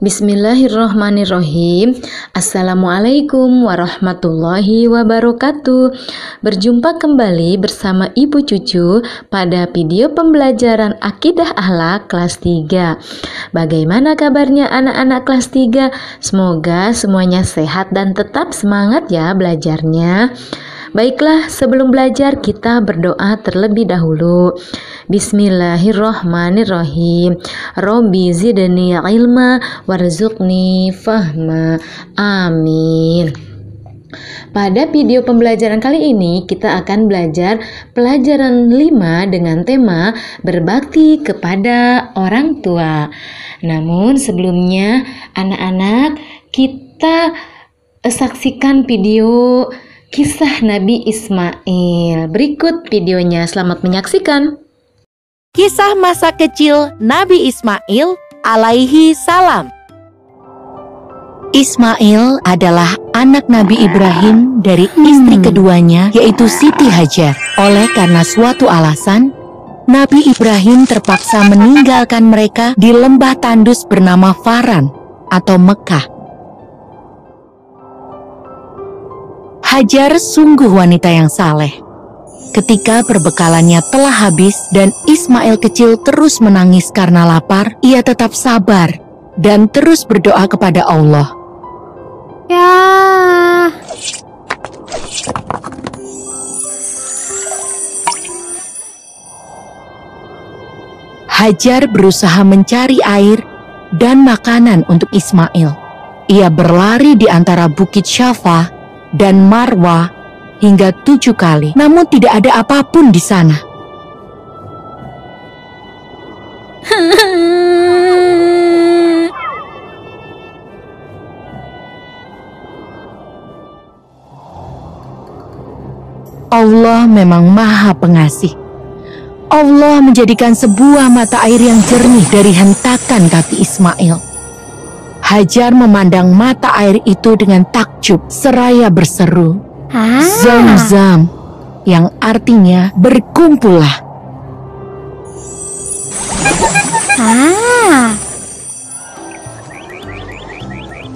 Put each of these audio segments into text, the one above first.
Bismillahirrohmanirrohim. Assalamualaikum warahmatullahi wabarakatuh. Berjumpa kembali bersama Ibu Cucu pada video pembelajaran Akidah Akhlak kelas 3. Bagaimana kabarnya anak-anak kelas 3? Semoga semuanya sehat dan tetap semangat ya belajarnya. Baiklah, sebelum belajar kita berdoa terlebih dahulu. Bismillahirrohmanirrohim. Robbi zidni ilma warzuqni fahma. Amin. Pada video pembelajaran kali ini kita akan belajar pelajaran 5 dengan tema berbakti kepada orang tua. Namun sebelumnya anak-anak kita saksikan video kisah Nabi Ismail. Berikut videonya, selamat menyaksikan. Kisah masa kecil Nabi Ismail alaihi salam. Ismail adalah anak Nabi Ibrahim dari istri keduanya, yaitu Siti Hajar. Oleh karena suatu alasan, Nabi Ibrahim terpaksa meninggalkan mereka di lembah tandus bernama Faran atau Mekah. Hajar sungguh wanita yang saleh. Ketika perbekalannya telah habis dan Ismail kecil terus menangis karena lapar, ia tetap sabar dan terus berdoa kepada Allah. Ya. Hajar berusaha mencari air dan makanan untuk Ismail. Ia berlari di antara Bukit Syafa dan Marwah hingga 7 kali, namun tidak ada apapun di sana. Allah memang Maha Pengasih. Allah menjadikan sebuah mata air yang jernih dari hentakan kaki Ismail. Hajar memandang mata air itu dengan takjub seraya berseru, Zam-zam, yang artinya berkumpullah.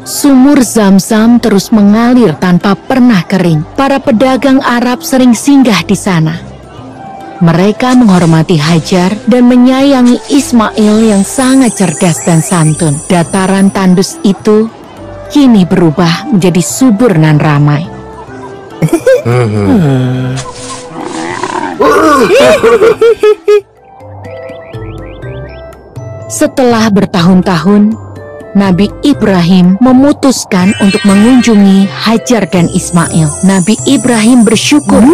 Sumur Zam-zam terus mengalir tanpa pernah kering. Para pedagang Arab sering singgah di sana. Mereka menghormati Hajar dan menyayangi Ismail yang sangat cerdas dan santun. Dataran tandus itu kini berubah menjadi subur dan ramai. Setelah bertahun-tahun, Nabi Ibrahim memutuskan untuk mengunjungi Hajar dan Ismail. Nabi Ibrahim bersyukur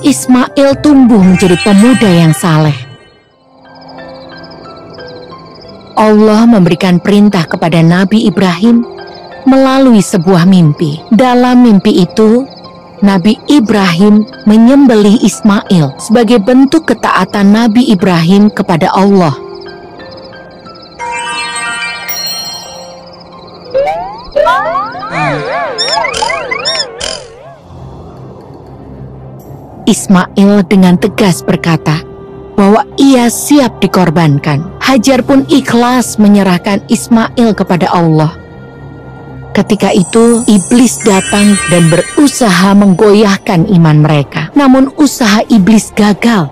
Ismail tumbuh menjadi pemuda yang saleh. Allah memberikan perintah kepada Nabi Ibrahim melalui sebuah mimpi. Dalam mimpi itu, Nabi Ibrahim menyembelih Ismail sebagai bentuk ketaatan Nabi Ibrahim kepada Allah. Ismail dengan tegas berkata bahwa ia siap dikorbankan. Hajar pun ikhlas menyerahkan Ismail kepada Allah. Ketika itu, iblis datang dan berusaha menggoyahkan iman mereka. Namun usaha iblis gagal.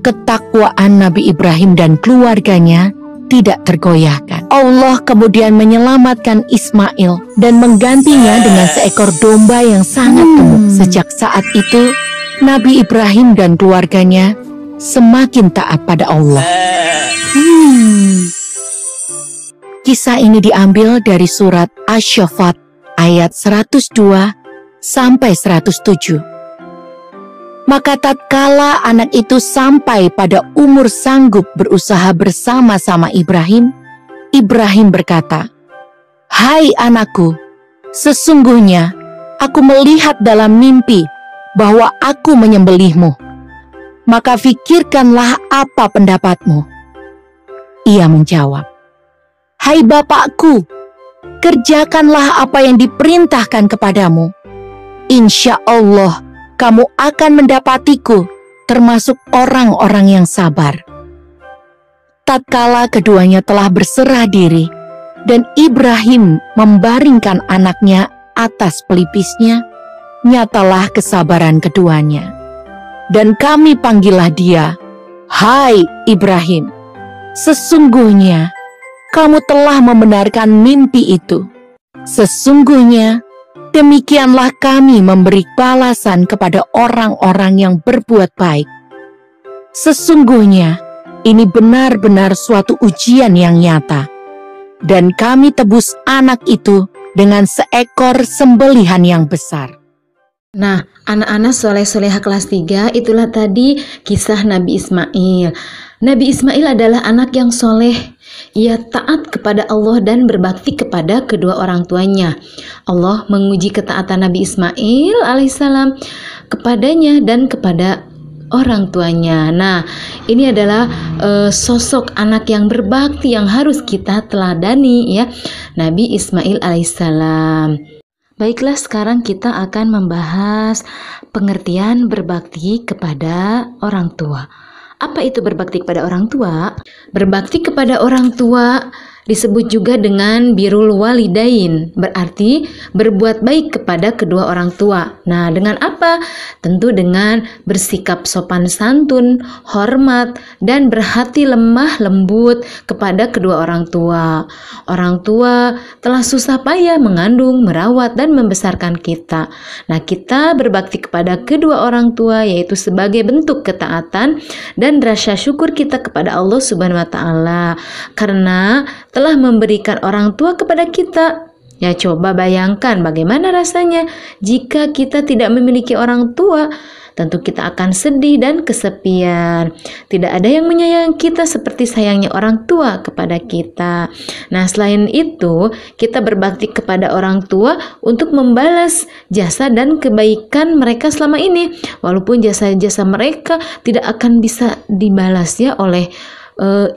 Ketakwaan Nabi Ibrahim dan keluarganya tidak tergoyahkan. Allah kemudian menyelamatkan Ismail dan menggantinya dengan seekor domba yang sangat gemuk. Sejak saat itu, Nabi Ibrahim dan keluarganya semakin taat pada Allah. Kisah ini diambil dari surat Asy-Syaffat ayat 102 sampai 107. Maka tatkala anak itu sampai pada umur sanggup berusaha bersama-sama Ibrahim, Ibrahim berkata, "Hai anakku, sesungguhnya aku melihat dalam mimpi bahwa aku menyembelihmu. Maka fikirkanlah apa pendapatmu." Ia menjawab, "Hai bapakku, kerjakanlah apa yang diperintahkan kepadamu. Insya Allah kamu akan mendapatiku termasuk orang-orang yang sabar." tatkala keduanya telah berserah diri dan Ibrahim membaringkan anaknya atas pelipisnya, nyatalah kesabaran keduanya. Dan kami panggillah dia, "Hai Ibrahim, sesungguhnya kamu telah membenarkan mimpi itu. Sesungguhnya demikianlah kami memberi balasan kepada orang-orang yang berbuat baik. Sesungguhnya ini benar-benar suatu ujian yang nyata. Dan kami tebus anak itu dengan seekor sembelihan yang besar." Nah, anak-anak soleh-solehah kelas 3, itulah tadi kisah Nabi Ismail. Nabi Ismail adalah anak yang soleh. Ia taat kepada Allah dan berbakti kepada kedua orang tuanya. Allah menguji ketaatan Nabi Ismail alaihissalam kepadanya dan kepada orang tuanya. Nah, ini adalah sosok anak yang berbakti yang harus kita teladani, ya, Nabi Ismail alaihissalam. Baiklah, sekarang kita akan membahas pengertian berbakti kepada orang tua. Apa itu berbakti kepada orang tua? Berbakti kepada orang tua disebut juga dengan birrul walidain, berarti berbuat baik kepada kedua orang tua. Nah, dengan apa? Tentu dengan bersikap sopan santun, hormat, dan berhati lemah lembut kepada kedua orang tua. Orang tua telah susah payah mengandung, merawat, dan membesarkan kita. Nah, kita berbakti kepada kedua orang tua yaitu sebagai bentuk ketaatan dan rasa syukur kita kepada Allah Subhanahu wa taala karena telah memberikan orang tua kepada kita. Ya, coba bayangkan bagaimana rasanya jika kita tidak memiliki orang tua. Tentu kita akan sedih dan kesepian. Tidak ada yang menyayangi kita seperti sayangnya orang tua kepada kita. Nah, selain itu, kita berbakti kepada orang tua untuk membalas jasa dan kebaikan mereka selama ini. Walaupun jasa-jasa mereka tidak akan bisa dibalas ya oleh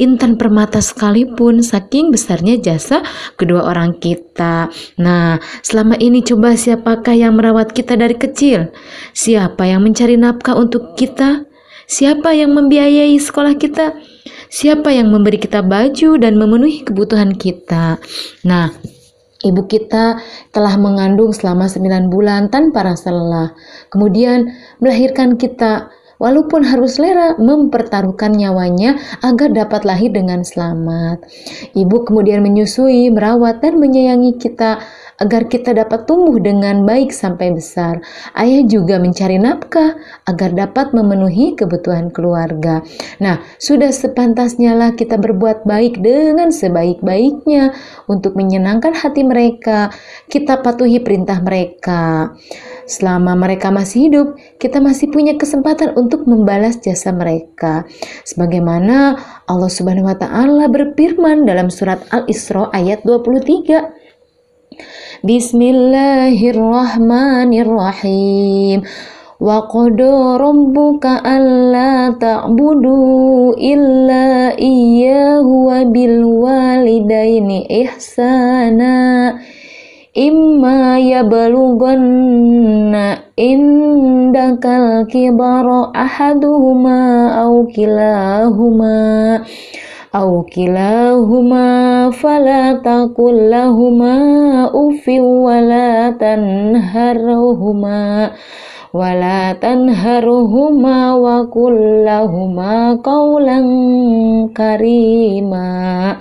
Intan Permata sekalipun, saking besarnya jasa kedua orang kita. Nah, selama ini coba siapakah yang merawat kita dari kecil? Siapa yang mencari nafkah untuk kita? Siapa yang membiayai sekolah kita? Siapa yang memberi kita baju dan memenuhi kebutuhan kita? Nah, ibu kita telah mengandung selama 9 bulan tanpa rasa lelah. Kemudian melahirkan kita. Walaupun harus rela mempertaruhkan nyawanya agar dapat lahir dengan selamat. Ibu kemudian menyusui, merawat, dan menyayangi kita agar kita dapat tumbuh dengan baik sampai besar. Ayah juga mencari nafkah agar dapat memenuhi kebutuhan keluarga. Nah, sudah sepantasnya lah kita berbuat baik dengan sebaik-baiknya untuk menyenangkan hati mereka. Kita patuhi perintah mereka. Selama mereka masih hidup, kita masih punya kesempatan untuk membalas jasa mereka. Sebagaimana Allah Subhanahu wa taala berfirman dalam surat Al-Isra ayat 23. Bismillahirrahmanirrahim. Wa qada rabbuka alla ta'budu illa iyyahu wa bil walidaini ihsana. Imma yablughanna indakal kibara ahaduhuma aw kilahuma fala taqul lahuma uffin wala tanharhuma wa qul lahuma qawlan karima,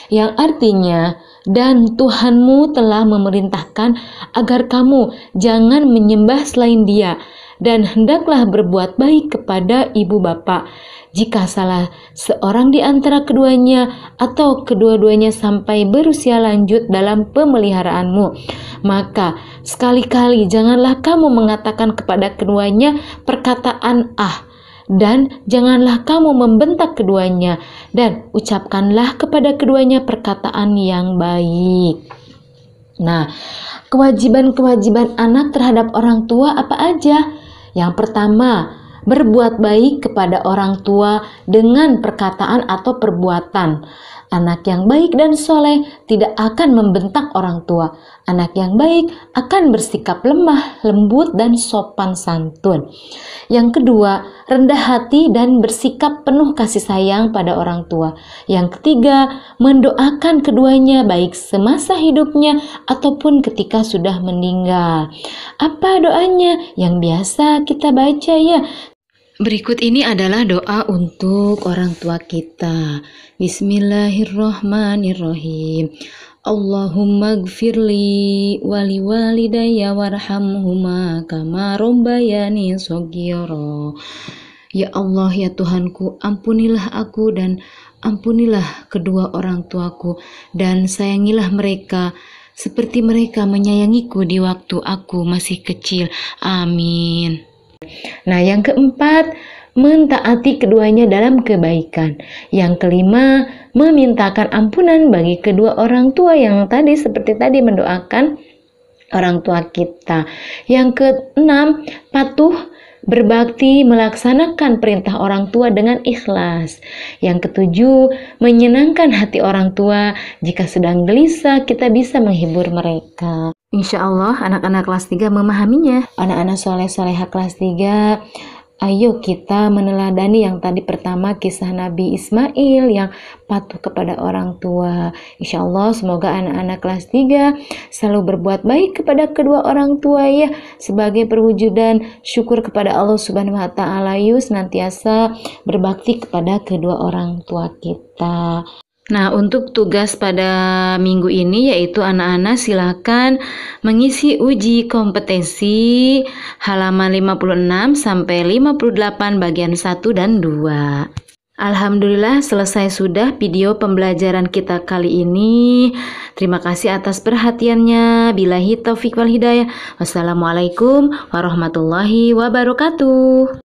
yang artinya, dan Tuhanmu telah memerintahkan agar kamu jangan menyembah selain Dia, dan hendaklah berbuat baik kepada ibu bapa. Jika salah seorang di antara keduanya atau kedua-duanya sampai berusia lanjut dalam pemeliharaanmu, maka sekali-kali janganlah kamu mengatakan kepada keduanya perkataan dan janganlah kamu membentak keduanya, dan ucapkanlah kepada keduanya perkataan yang baik. Nah, kewajiban-kewajiban anak terhadap orang tua apa aja? Yang pertama, berbuat baik kepada orang tua dengan perkataan atau perbuatan. Anak yang baik dan soleh tidak akan membentak orang tua. Anak yang baik akan bersikap lemah, lembut, dan sopan santun. Yang kedua, rendah hati dan bersikap penuh kasih sayang pada orang tua. Yang ketiga, mendoakan keduanya baik semasa hidupnya ataupun ketika sudah meninggal. Apa doanya? Yang biasa kita baca ya. Berikut ini adalah doa untuk orang tua kita. Bismillahirrahmanirrahim. Allahumma gfirli wali walidayya warhamhuma kama rabbayani shaghira. Ya Allah, ya Tuhanku, ampunilah aku dan ampunilah kedua orang tuaku dan sayangilah mereka seperti mereka menyayangiku di waktu aku masih kecil. Amin. Nah, yang keempat, mentaati keduanya dalam kebaikan. Yang kelima, memintakan ampunan bagi kedua orang tua yang seperti tadi mendoakan orang tua kita. Yang keenam, patuh berbakti melaksanakan perintah orang tua dengan ikhlas. Yang ketujuh, menyenangkan hati orang tua. Jika sedang gelisah, kita bisa menghibur mereka. Insya Allah anak-anak kelas 3 memahaminya. Anak-anak soleh-soleha kelas 3, ayo kita meneladani yang tadi pertama, kisah Nabi Ismail yang patuh kepada orang tua. Insya Allah semoga anak-anak kelas 3 selalu berbuat baik kepada kedua orang tua ya, sebagai perwujudan syukur kepada Allah Subhanahu wa Ta'ala. Yuk senantiasa berbakti kepada kedua orang tua kita. Nah, untuk tugas pada minggu ini yaitu anak-anak silakan mengisi uji kompetensi halaman 56 sampai 58 bagian 1 dan 2. Alhamdulillah selesai sudah video pembelajaran kita kali ini. Terima kasih atas perhatiannya. Billahi taufiq wal hidayah. Wassalamualaikum warahmatullahi wabarakatuh.